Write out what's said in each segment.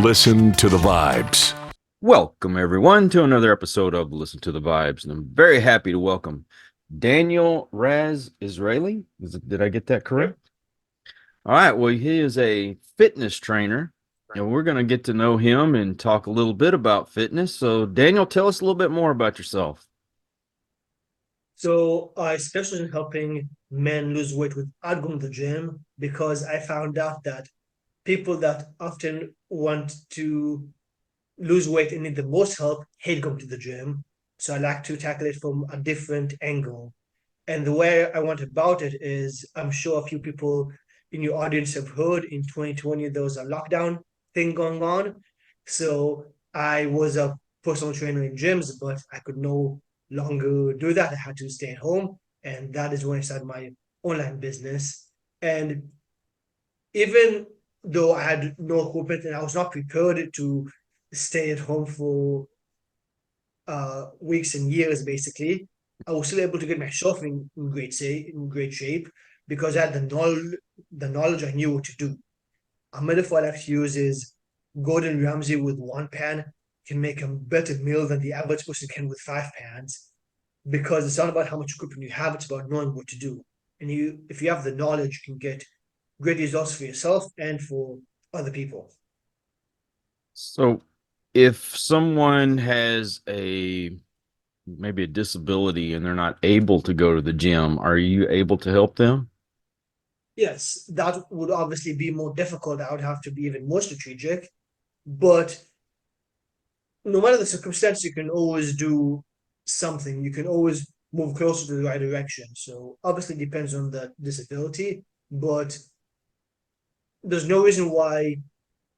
Listen to the vibes. Welcome, everyone, to another episode of Listen to the Vibes. And I'm very happy to welcome Daniel Raz Israeli. Did I get that correct? All right. Well, he is a fitness trainer, and we're going to get to know him and talk a little bit about fitness. So, Daniel, tell us a little bit more about yourself. So I specialize in helping men lose weight without going to the gym because I found out that people that often want to lose weight and need the most help hate going to the gym. So I like to tackle it from a different angle. And the way I went about it is I'm sure a few people in your audience have heard in 2020 there was a lockdown thing going on. So I was a personal trainer in gyms, but I could no longer do that. I had to stay at home. And that is when I started my online business. And even though I had no equipment and I was not prepared to stay at home for weeks and years, basically, I was still able to get myself in great shape because I had the knowledge I knew what to do. A metaphor I like to use is Gordon Ramsay with one pan can make a better meal than the average person can with 5 pans because it's not about how much equipment you have, it's about knowing what to do. And if you have the knowledge, you can get great results for yourself and for other people. So, if someone has maybe a disability and they're not able to go to the gym, are you able to help them? Yes, that would obviously be more difficult. I would have to be even more strategic, but no matter the circumstance, you can always do something. You can always move closer to the right direction. So obviously it depends on the disability, but there's no reason why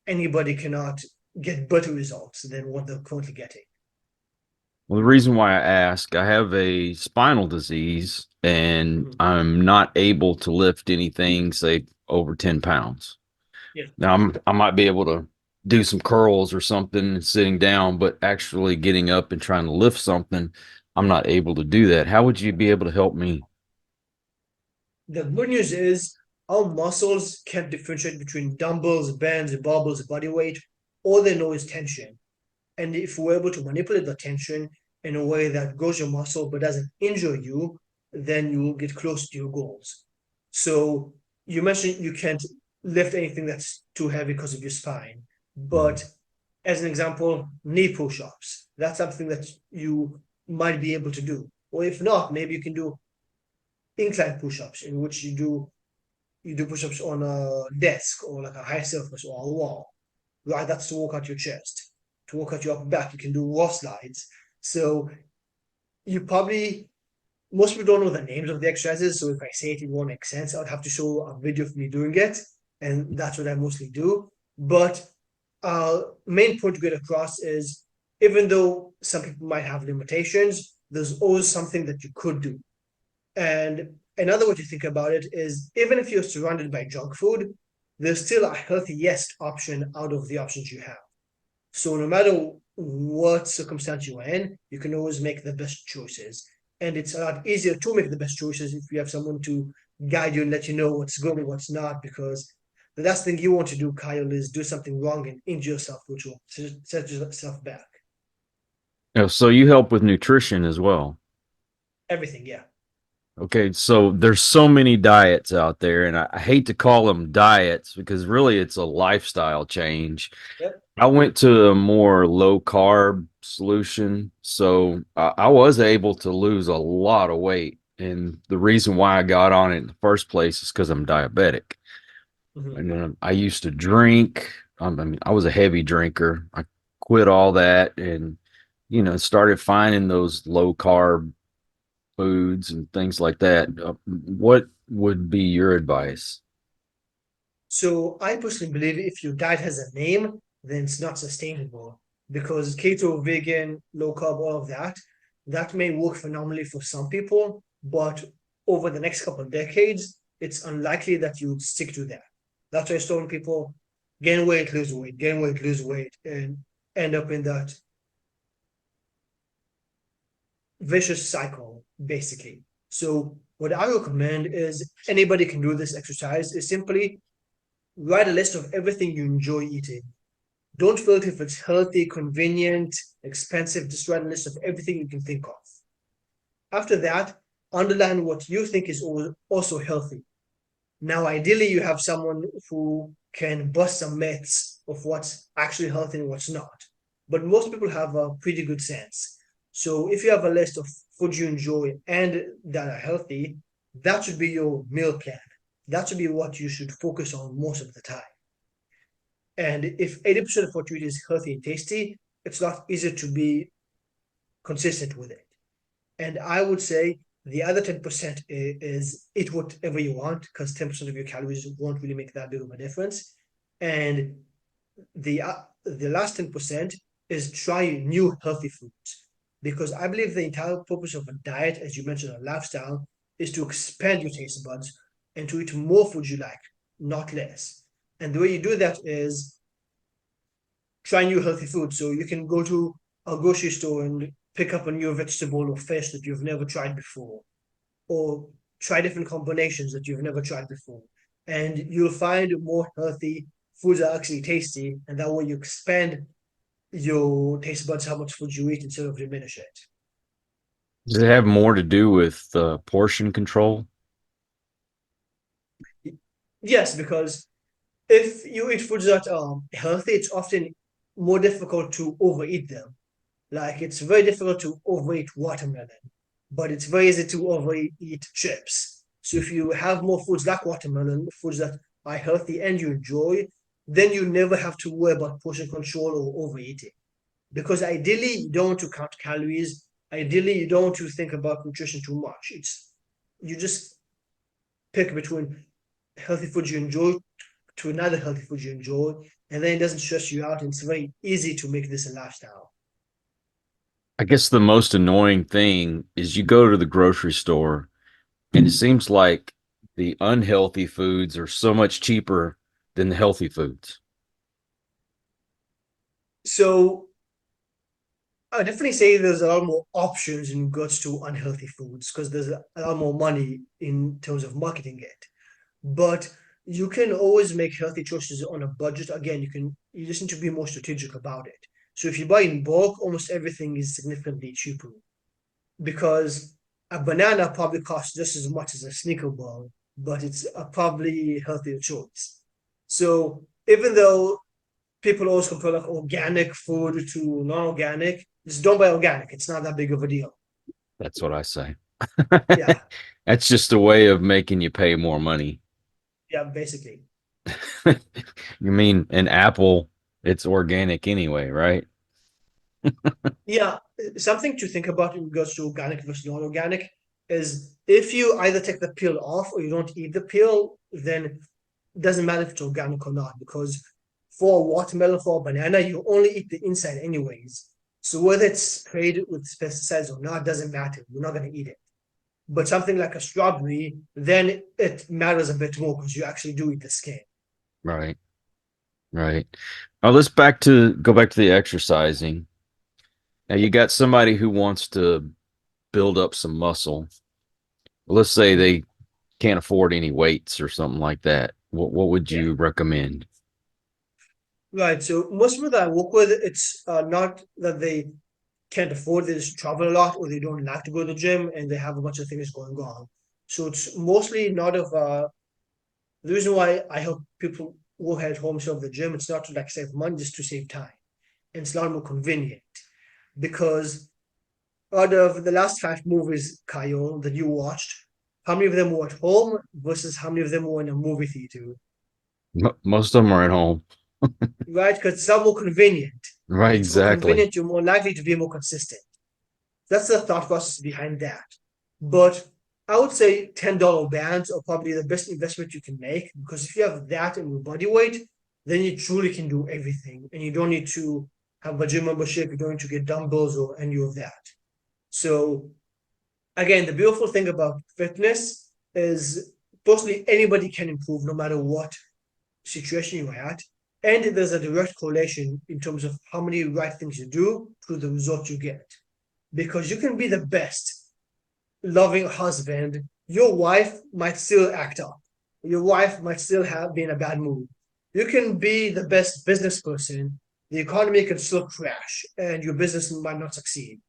anybody cannot get better results than what they're currently getting. Well, the reason why I ask, I have a spinal disease and Mhm. I'm not able to lift anything, say, over 10 pounds. Yeah. Now, I might be able to do some curls or something sitting down, but actually getting up and trying to lift something, I'm not able to do that. How would you be able to help me? The good news is our muscles can't differentiate between dumbbells, bands, barbells, body weight. All they know is tension. And if we're able to manipulate the tension in a way that grows your muscle but doesn't injure you, then you will get close to your goals. So you mentioned you can't lift anything that's too heavy because of your spine. Mhm. But as an example, knee push-ups. That's something that you might be able to do. Or if not, maybe you can do incline push-ups in which you do push-ups on a desk or like a high surface or a wall. Right, that's to work out your chest. To work out your upper back, you can do wall slides. So you probably most people don't know the names of the exercises. So if I say it, it won't make sense. I'd have to show a video of me doing it, and that's what I mostly do. But main point to get across is even though some people might have limitations, there's always something that you could do. And another way to think about it is even if you're surrounded by junk food, there's still a healthiest option out of the options you have. So no matter what circumstance you're in, you can always make the best choices. And it's a lot easier to make the best choices if you have someone to guide you and let you know what's good and what's not, because the last thing you want to do, Kyle, is do something wrong and injure yourself, which will set yourself back. So you help with nutrition as well. Everything, yeah. Okay, so there's so many diets out there, and I hate to call them diets because really it's a lifestyle change. Yep. I went to a more low carb solution, so I was able to lose a lot of weight. And the reason why I got on it in the first place is because I'm diabetic. Mhm. And I used to drink. I mean, I was a heavy drinker. I quit all that and, started finding those low carb foods and things like that. What would be your advice? So I personally believe if your diet has a name, then it's not sustainable because keto, vegan, low carb, all of that, that may work phenomenally for some people, but over the next couple of decades, it's unlikely that you would stick to that. That's why some people gain weight, lose weight, gain weight, lose weight, and end up in that vicious cycle, basically. So what I recommend is anybody can do this exercise is simply write a list of everything you enjoy eating. Don't filter if it's healthy, convenient, expensive. Just write a list of everything you can think of. After that, underline what you think is also healthy. Now, ideally, you have someone who can bust some myths of what's actually healthy and what's not. But most people have a pretty good sense. So if you have a list of foods you enjoy and that are healthy, that should be your meal plan. That should be what you should focus on most of the time. And if 80% of what you eat is healthy and tasty, it's not easy to be consistent with it. And I would say the other 10% is eat whatever you want because 10% of your calories won't really make that big of a difference. And the last 10% is try new healthy foods because I believe the entire purpose of a diet, as you mentioned, a lifestyle, is to expand your taste buds and to eat more foods you like, not less. And the way you do that is try new healthy foods. So you can go to a grocery store and pick up a new vegetable or fish that you've never tried before, or try different combinations that you've never tried before. And you'll find more healthy foods are actually tasty, and that way you expand your taste buds, how much food you eat instead of diminish it. Does it have more to do with portion control? Yes, because if you eat foods that are healthy, it's often more difficult to overeat them. Like it's very difficult to overeat watermelon, but it's very easy to overeat chips. So if you have more foods like watermelon, foods that are healthy and you enjoy, then you never have to worry about portion control or overeating. Because ideally, you don't want to count calories. Ideally, you don't want to think about nutrition too much. It's you just pick between healthy foods you enjoy to another healthy food you enjoy, and then it doesn't stress you out. And it's very easy to make this a lifestyle. I guess the most annoying thing is you go to the grocery store and it seems like the unhealthy foods are so much cheaper than the healthy foods. So I would definitely say there's a lot more options in regards to unhealthy foods because there's a lot more money in terms of marketing it. But you can always make healthy choices on a budget. Again, you just need to be more strategic about it. So if you buy in bulk, almost everything is significantly cheaper because a banana probably costs just as much as a sneaker bar, but it's a probably healthier choice. So even though people always compare like organic food to non-organic, just don't buy organic. It's not that big of a deal. That's what I say. Yeah, That's just a way of making you pay more money. yeah, basically. You mean an apple, it's organic anyway, right? Yeah, something to think about in regards to organic versus non-organic is if you either take the peel off or you don't eat the peel, then it doesn't matter if it's organic or not, because for a watermelon, for a banana, you only eat the inside anyways. So whether it's sprayed with pesticides or not doesn't matter. You're not going to eat it. But something like a strawberry, then it matters a bit more because you actually do eat the skin. Right, right. Let's go back to the exercising. Now you got somebody who wants to build up some muscle. Let's say they can't afford any weights or something like that. What would Yeah. you recommend? Right. So most people that I work with, it's not that they can't afford, they just travel a lot or they don't like to go to the gym and they have a bunch of things going on. So it's mostly not of the reason why I help people work at home instead of the gym, it's not to like save money, just to save time. And it's a lot more convenient because out of the last five movies, Kyle, that you watched, how many of them were at home versus how many of them were in a movie theater? Most of them are at home. Right? Because it's more convenient. Right, If it's more exactly. convenient, you're more likely to be more consistent. That's the thought process behind that. But I would say $10 bands are probably the best investment you can make because if you have that in your body weight, then you truly can do everything and you don't need to have a gym membership, you don't need to get dumbbells or any of that. So again, the beautiful thing about fitness is firstly anybody can improve no matter what situation you're at. And there's a direct correlation in terms of how many right things you do to the result you get. Because you can be the best loving husband, your wife might still act up. Your wife might still have been in a bad mood. You can be the best business person. the economy can still crash and your business might not succeed.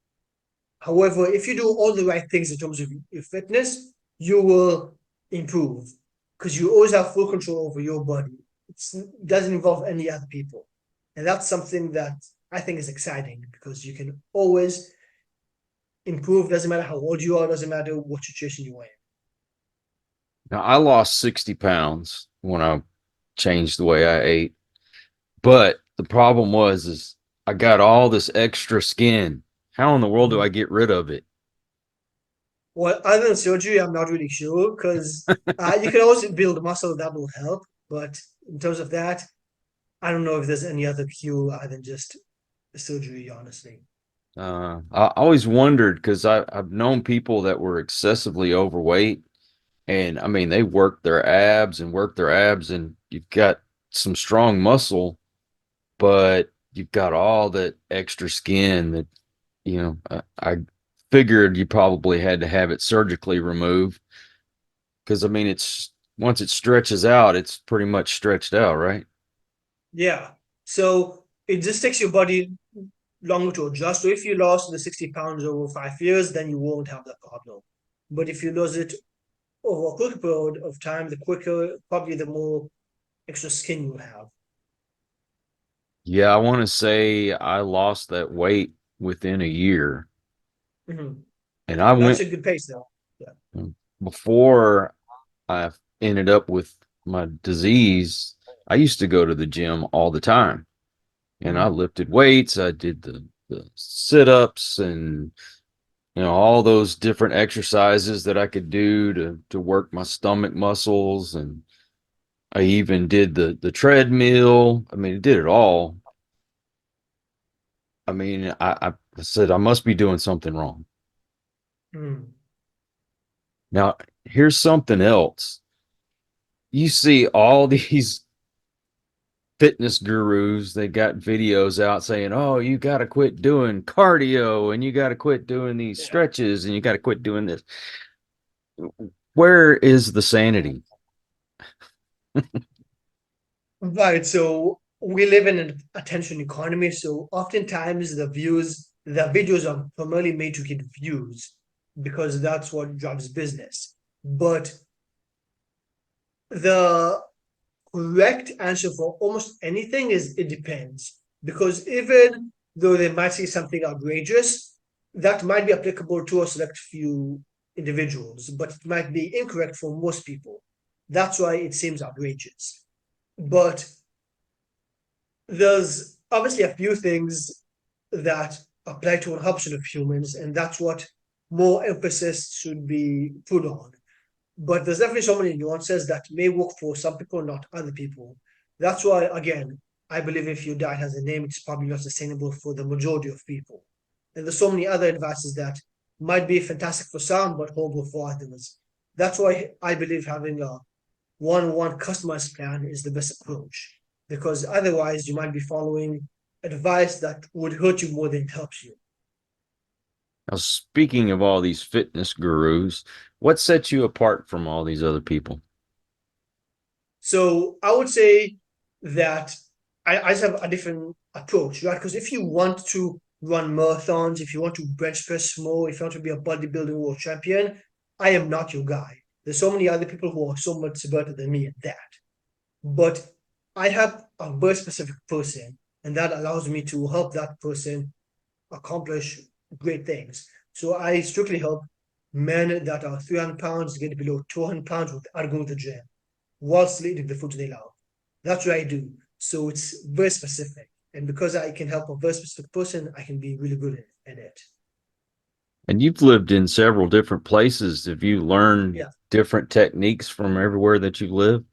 However, if you do all the right things in terms of your fitness, you will improve because you always have full control over your body. It doesn't involve any other people. And that's something that I think is exciting because you can always improve. Doesn't matter how old you are, doesn't matter what situation you're in. Now, I lost 60 pounds when I changed the way I ate. But the problem is I got all this extra skin. How in the world do I get rid of it? Well, other than surgery, I'm not really sure because you can also build muscle that will help. But in terms of that, I don't know if there's any other cure other than just surgery, honestly. I always wondered because I've known people that were excessively overweight, and I mean, they work their abs and work their abs, and you've got some strong muscle, but you've got all that extra skin that, I figured you probably had to have it surgically removed because I mean, it's once it stretches out, it's pretty much stretched out, right? Yeah. So it just takes your body longer to adjust. So if you lost the 60 pounds over 5 years, then you won't have that problem. But if you lose it over a quick period of time, the quicker, probably the more extra skin you'll have. Yeah, I want to say I lost that weight within a year. Mm-hmm. And I That's went a good pace, though. Yeah. before I ended up with my disease. I used to go to the gym all the time and I Mm-hmm. lifted weights. I did the sit ups and, all those different exercises that I could do to work my stomach muscles. And I even did the treadmill. I mean, it did it all. I mean, I said, I must be doing something wrong. Mm-hmm. Now, here's something else. You see all these fitness gurus, they got videos out saying, oh, you got to quit doing cardio and you got to quit doing these Yeah. stretches and you got to quit doing this. Where is the sanity? Right. So we live in an attention economy. So oftentimes the videos are primarily made to get views because that's what drives business. But the correct answer for almost anything is it depends. Because even though they might say something outrageous, that might be applicable to a select few individuals, but it might be incorrect for most people. That's why it seems outrageous. But there's obviously a few things that apply to 100% of humans, and that's what more emphasis should be put on. But there's definitely so many nuances that may work for some people, not other people. That's why, again, I believe if your diet has a name, it's probably not sustainable for the majority of people. And there's so many other advices that might be fantastic for some, but horrible for others. That's why I believe having a one-on-one customized plan is the best approach, because otherwise you might be following advice that would hurt you more than it helps you. Now, speaking of all these fitness gurus, what sets you apart from all these other people? So I would say that I just have a different approach, right? Because if you want to run marathons, if you want to bench press more, if you want to be a bodybuilding world champion, I am not your guy. There's so many other people who are so much better than me at that. But I have a very specific person, and that allows me to help that person accomplish great things. So I strictly help men that are 300 pounds get below 200 pounds without going to the gym whilst eating the food they love. That's what I do. So it's very specific. And because I can help a very specific person, I can be really good at it. And you've lived in several different places. Have you learned Yeah. different techniques from everywhere that you've lived?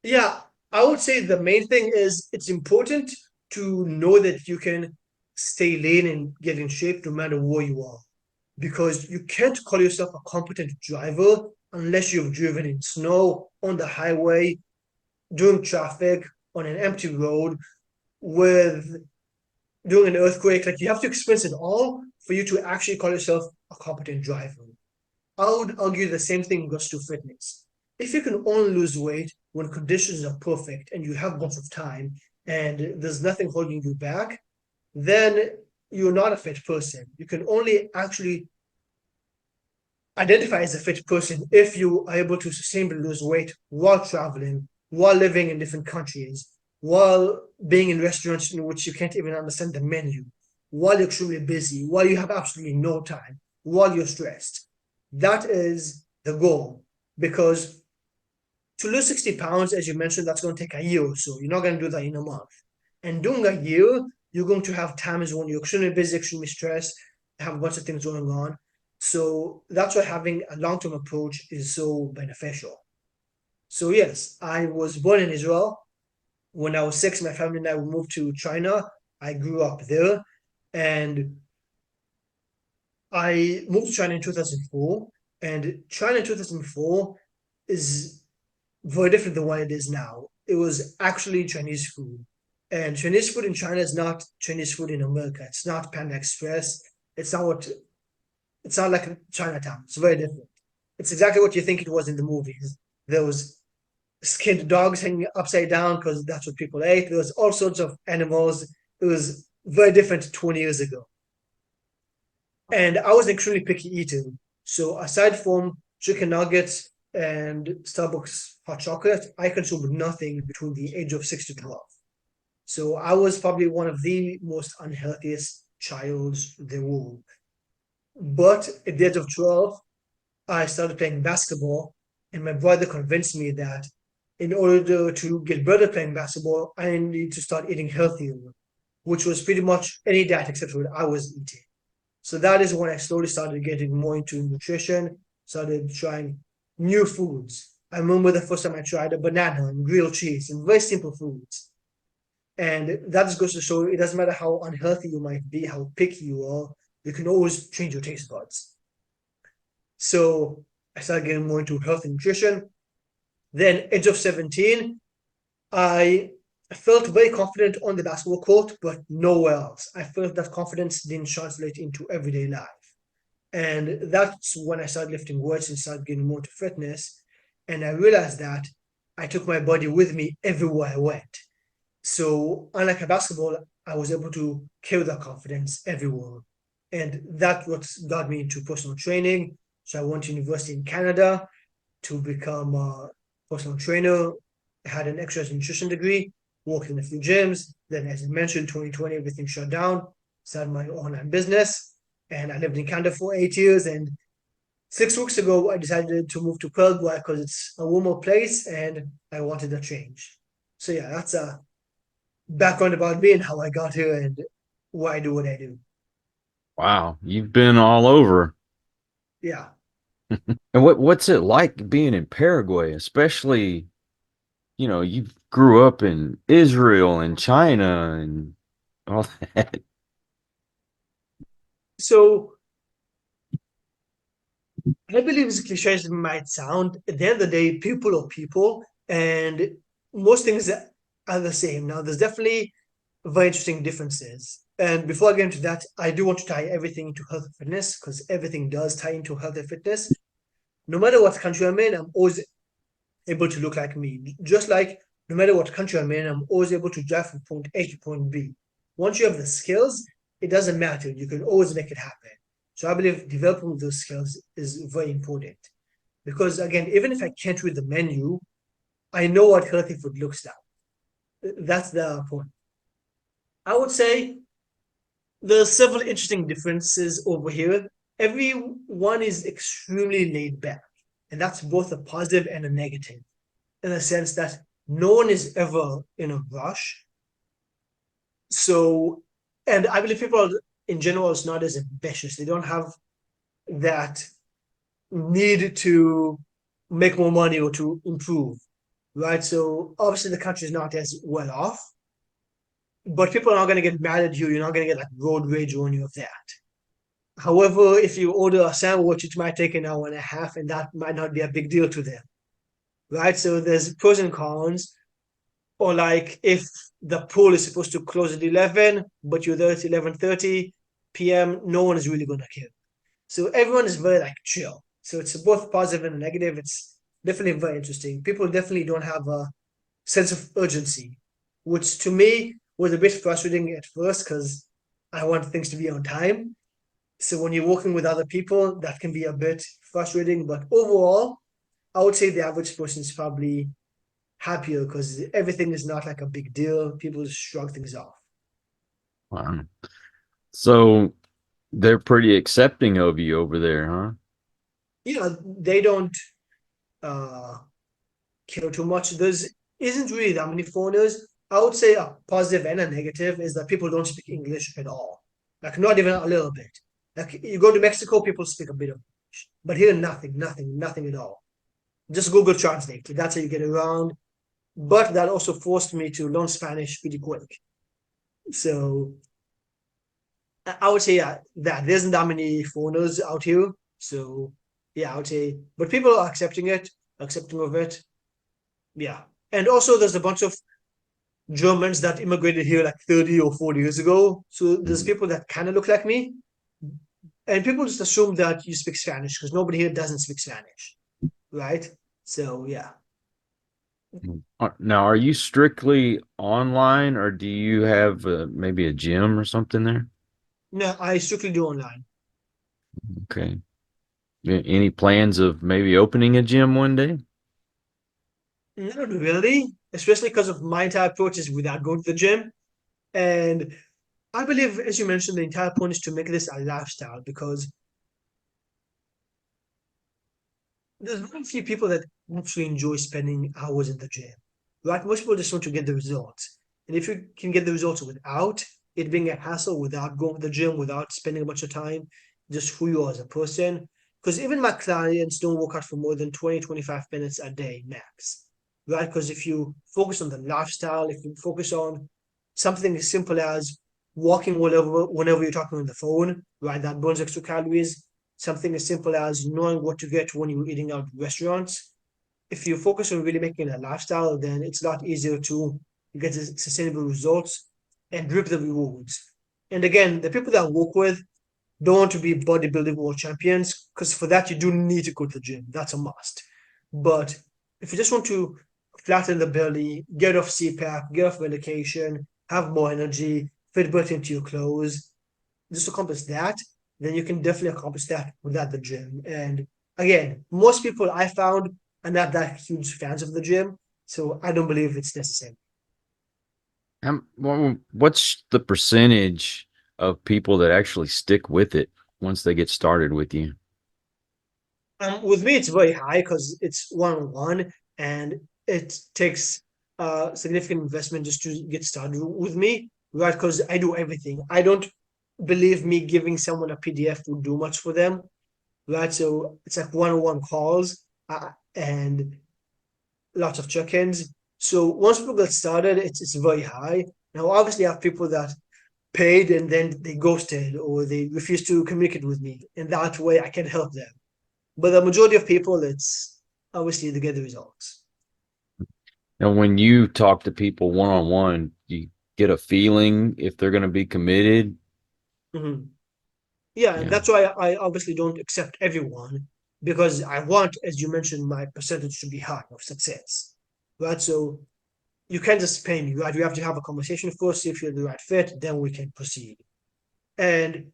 Yeah. I would say the main thing is it's important to know that you can stay lean and get in shape no matter where you are. Because you can't call yourself a competent driver unless you've driven in snow, on the highway, during traffic, on an empty road, with during an earthquake. Like you have to experience it all for you to actually call yourself a competent driver. I would argue the same thing goes to fitness. If you can only lose weight when conditions are perfect and you have lots of time, and there's nothing holding you back, then you're not a fit person. You can only actually identify as a fit person if you are able to sustainably lose weight while traveling, while living in different countries, while being in restaurants in which you can't even understand the menu, while you're extremely busy, while you have absolutely no time, while you're stressed. That is the goal. Because to lose 60 pounds, as you mentioned, that's going to take a year or so. You're not going to do that in a month. And doing a year, you're going to have times when you're extremely busy, extremely stressed, have a bunch of things going on. So that's why having a long-term approach is so beneficial. So yes, I was born in Israel. When I was 6, my family and I moved to China. I grew up there, and I moved to China in 2004. And China in 2004 is very different than what it is now. It was actually Chinese food. And Chinese food in China is not Chinese food in America. It's not Panda Express. It's not like Chinatown. It's very different. It's exactly what you think it was in the movies. There was skinned dogs hanging upside down because that's what people ate. There was all sorts of animals. It was very different 20 years ago. And I was an extremely picky eater. So aside from chicken nuggets and Starbucks hot chocolate, I consumed nothing between the age of 6 to 12. So I was probably one of the most unhealthiest childs there were. But at the age of 12, I started playing basketball, and my brother convinced me that in order to get better playing basketball, I need to start eating healthier, which was pretty much any diet except what I was eating. So that is when I slowly started getting more into nutrition, started trying new foods. I remember the first time I tried a banana and grilled cheese and very simple foods. And that just goes to show it doesn't matter how unhealthy you might be, how picky you are, you can always change your taste buds. So I started getting more into health and nutrition. Then, age of 17, I felt very confident on the basketball court, but nowhere else. I felt that confidence didn't translate into everyday life. And that's when I started lifting weights and started getting more into fitness. And I realized that I took my body with me everywhere I went. So, unlike a basketball, I was able to carry that confidence everywhere. And that's what got me into personal training. So, I went to university in Canada to become a personal trainer. I had an exercise nutrition degree, worked in a few gyms. Then, as I mentioned, 2020, everything shut down. Started my online business. And I lived in Canada for 8 years. And 6 weeks ago, I decided to move to Paraguay because it's a warmer place and I wanted a change. So, yeah, that's a background about me and how I got here and why I do what I do. Wow, you've been all over. Yeah. And what's it like being in Paraguay, especially, you grew up in Israel and China and all that. So I believe as cliche as it might sound, at the end of the day, people are people and most things are the same. Now, there's definitely very interesting differences. And before I get into that, I do want to tie everything into health and fitness because everything does tie into health and fitness. No matter what country I'm in, I'm always able to look like me. Just like no matter what country I'm in, I'm always able to drive from point A to point B. Once you have the skills, it doesn't matter. You can always make it happen. So I believe developing those skills is very important. Because again, even if I can't read the menu, I know what healthy food looks like. That's the point. I would say there's several interesting differences over here. Everyone is extremely laid back, and that's both a positive and a negative, in the sense that no one is ever in a rush. So, and I believe people in general is not as ambitious. They don't have that need to make more money or to improve, right? So obviously the country is not as well off, but people are not going to get mad at you. You're not going to get like road rage on you of that. However, if you order a sandwich, it might take an hour and a half, and that might not be a big deal to them, right? So there's pros and cons. Or like if the pool is supposed to close at 11, but you're there at 11:30 p.m., no one is really gonna care. So everyone is very like chill. So it's both positive and negative. It's definitely very interesting. People definitely don't have a sense of urgency, which to me was a bit frustrating at first because I want things to be on time. So when you're working with other people, that can be a bit frustrating. But overall, I would say the average person is probably happier because everything is not like a big deal. People just shrug things off. Wow. So they're pretty accepting of you over there, huh? They don't uh care too much. There's isn't really that many foreigners. I would say a positive and a negative is that people don't speak English at all. Like not even a little bit. Like you go to Mexico, people speak a bit of English. But here nothing at all. Just Google Translate. That's how you get around. But that also forced me to learn Spanish pretty quick. So I would say that there isn't that many foreigners out here. So yeah, I would say, but people are accepting of it. Yeah. And also there's a bunch of Germans that immigrated here like 30 or 40 years ago. So there's Mhm. people that kind of look like me. And people just assume that you speak Spanish because nobody here doesn't speak Spanish. Right? So yeah. Now, are you strictly online or do you have maybe a gym or something there? No, I strictly do online. Okay. Any plans of maybe opening a gym one day? Not really, especially because of my entire approach is without going to the gym. And I believe, as you mentioned, the entire point is to make this a lifestyle because there's very few people that actually enjoy spending hours in the gym, right? Most people just want to get the results. And if you can get the results without it being a hassle, without going to the gym, without spending a bunch of time, just who you are as a person. Because even my clients don't work out for more than 20, 25 minutes a day max, right? Because if you focus on the lifestyle, if you focus on something as simple as walking whenever you're talking on the phone, right? That burns extra calories. Something as simple as knowing what to get when you're eating out at restaurants. If you focus on really making a lifestyle, then it's a lot easier to get sustainable results and reap the rewards. And again, the people that I work with don't want to be bodybuilding world champions because for that you do need to go to the gym. That's a must. But if you just want to flatten the belly, get off CPAP, get off medication, have more energy, fit better into your clothes, just accomplish that, then you can definitely accomplish that without the gym. And again, most people I found are not that huge fans of the gym, so I don't believe it's necessary. What's the percentage of people that actually stick with it once they get started with you? With me, it's very high because it's one-on-one and it takes significant investment just to get started with me, right? Because I do everything. I don't believe me giving someone a PDF would do much for them, right? So it's like one-on-one calls and lots of check-ins. So once people get started, it's very high. Now, obviously, I have people that paid and then they ghosted or they refuse to communicate with me. In that way, I can help them. But the majority of people, it's obviously to get the results. And when you talk to people one on one, you get a feeling if they're going to be committed. Mhm. Yeah, and Yeah. that's why I obviously don't accept everyone because I want, as you mentioned, my percentage to be high of success, right? So you can't just pay me, right? We have to have a conversation first, see if you're the right fit, then we can proceed. And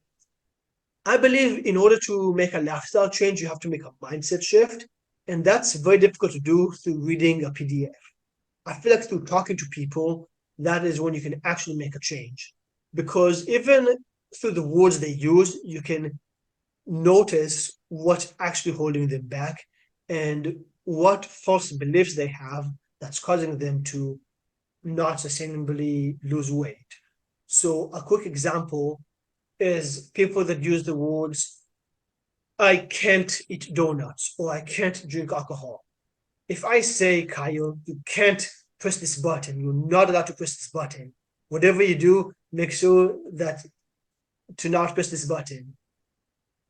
I believe in order to make a lifestyle change, you have to make a mindset shift. And that's very difficult to do through reading a PDF. I feel like through talking to people, that is when you can actually make a change. Because even through the words they use, you can notice what's actually holding them back and what false beliefs they have that's causing them to not sustainably lose weight. So, a quick example is people that use the words, I can't eat donuts or I can't drink alcohol. If I say, Kyle, you can't press this button, you're not allowed to press this button. Whatever you do, make sure that to not press this button.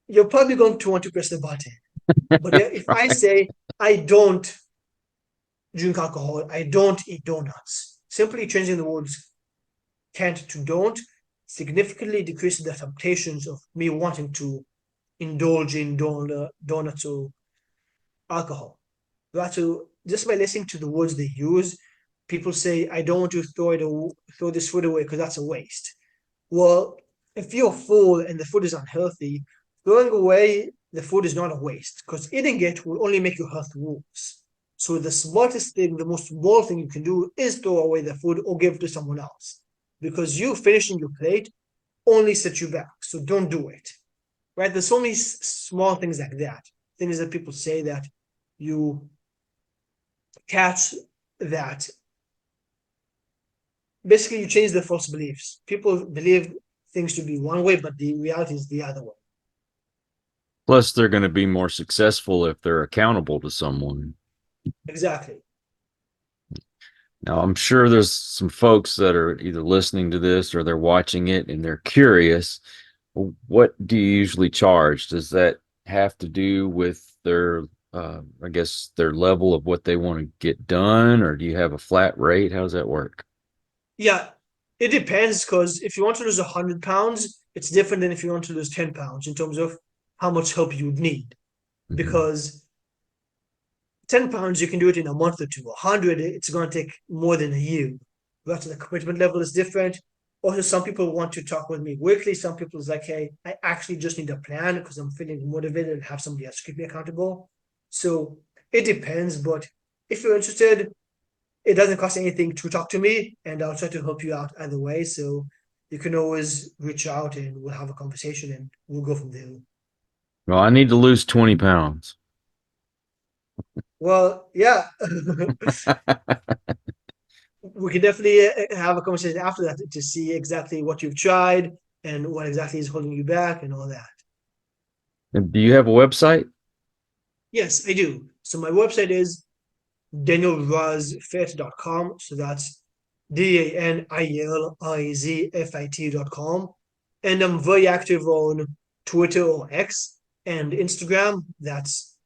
You're probably going to want to press the button. But if I Right. say, I don't drink alcohol, I don't eat donuts, simply changing the words can't to don't significantly decreases the temptations of me wanting to indulge in donuts or alcohol. Right? So just by listening to the words they use, people say, I don't want to throw this food away because that's a waste. Well, if you're full and the food is unhealthy, throwing away the food is not a waste because eating it will only make your health worse. So the smartest thing, the most moral thing you can do is throw away the food or give it to someone else, because you finishing your plate only sets you back. So don't do it. Right? There's so many small things like that. Things that people say that you catch that basically you change the false beliefs. People believe things to be one way, but the reality is the other way. Plus, they're going to be more successful if they're accountable to someone. Exactly. Now, I'm sure there's some folks that are either listening to this or they're watching it and they're curious. What do you usually charge? Does that have to do with their, I guess, their level of what they want to get done, or do you have a flat rate? How does that work? Yeah, it depends, because if you want to lose 100 pounds, it's different than if you want to lose 10 pounds in terms of how much help you would need. Mhm. Because 10 pounds, you can do it in a month or two. 100, it's going to take more than a year. But the commitment level is different. Also, some people want to talk with me weekly. Some people is like, hey, I actually just need a plan because I'm feeling motivated and have somebody else keep me accountable. So it depends. But if you're interested, it doesn't cost anything to talk to me, and I'll try to help you out either way. So you can always reach out and we'll have a conversation and we'll go from there. Well, I need to lose 20 pounds. Well, yeah. We can definitely have a conversation after that to see exactly what you've tried and what exactly is holding you back and all that. And do you have a website? Yes, I do. So my website is danielrizfit.com. So that's DANIELIZFIT.com. And I'm very active on Twitter or X and Instagram. That's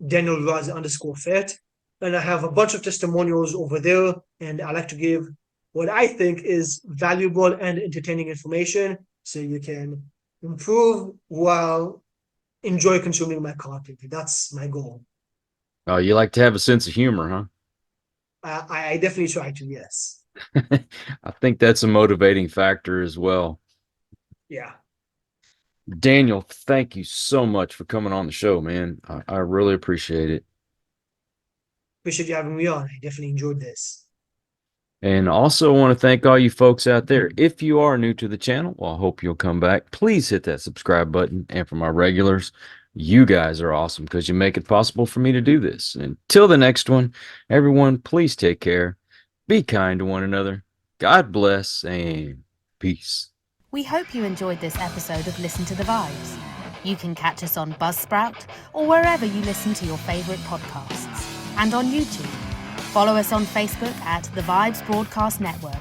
DanielRaz_fit. And I have a bunch of testimonials over there. And I like to give what I think is valuable and entertaining information so you can improve while enjoy consuming my content. That's my goal. Oh, you like to have a sense of humor, huh? I definitely try to, yes. I think that's a motivating factor as well. Yeah. Daniel, thank you so much for coming on the show, man. I really appreciate it. Appreciate you having me on. I definitely enjoyed this. And also want to thank all you folks out there. If you are new to the channel, well, I hope you'll come back. Please hit that subscribe button. And for my regulars, you guys are awesome because you make it possible for me to do this. Until the next one, everyone, please take care. Be kind to one another. God bless and peace. We hope you enjoyed this episode of Listen to the Vibes. You can catch us on Buzzsprout or wherever you listen to your favorite podcasts, and on YouTube. Follow us on Facebook at The Vibes Broadcast Network